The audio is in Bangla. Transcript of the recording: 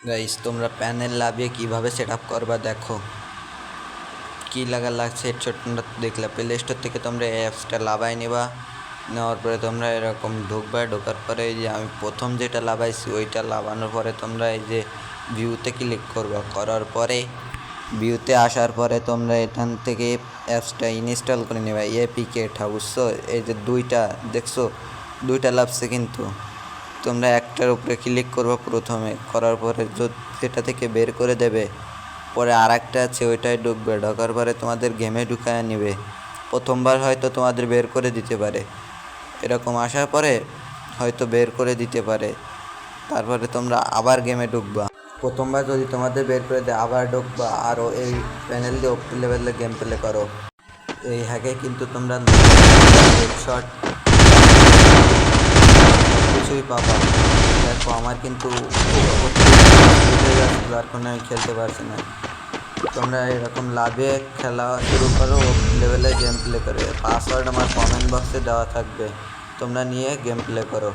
গাইস তোমরা প্যানেল লাভিয়ে কিভাবে সেট আপ করবা দেখো কি লাগছে ছোট দেখলা প্লে স্টোর থেকে তোমরা এই অ্যাপসটা লাভাই নিবা। নেওয়ার পরে তোমরা এরকম ঢোকার পরে এই যে আমি প্রথম যেটা লাভাইছি ওইটা লাভানোর পরে তোমরা এই যে ভিউতে ক্লিক করবা। করার পরে ভিউতে আসার পরে তোমরা এখান থেকে অ্যাপসটা ইনস্টল করে নেবা। এপিকেটা বুঝছো, এই যে দুইটা দেখছো, দুইটা লাভছে কিন্তু তোমরা একটার উপরে ক্লিক করবা প্রথমে। করার পরে যেটা থেকে বের করে দেবে, পরে আর একটা আছে ওইটাই ঢুকবে। ঢোকার পরে তোমাদের গেমে ঢুকায় নেবে। প্রথমবার হয়তো তোমাদের বের করে দিতে পারে, এরকম আসার পরে হয়তো বের করে দিতে পারে। তারপরে তোমরা আবার গেমে ঢুকবা। প্রথমবার যদি তোমাদের বের করে দেয় আবার ঢুকবা, আরও এই প্যানেল দিয়ে উপর লেভেলে গেম প্লে করো। এই হ্যাকে কিন্তু তোমরা হেডশট কিছুই পাবা। দেখো আমার কিন্তু যার কোনো আমি খেলতে পারছি না। তোমরা এরকম লাভে খেলা শুরু করো, লেভেলে গেম প্লে করে। পাসওয়ার্ড আমার কমেন্ট বক্সে দেওয়া থাকবে, তোমরা নিয়ে গেম প্লে করো।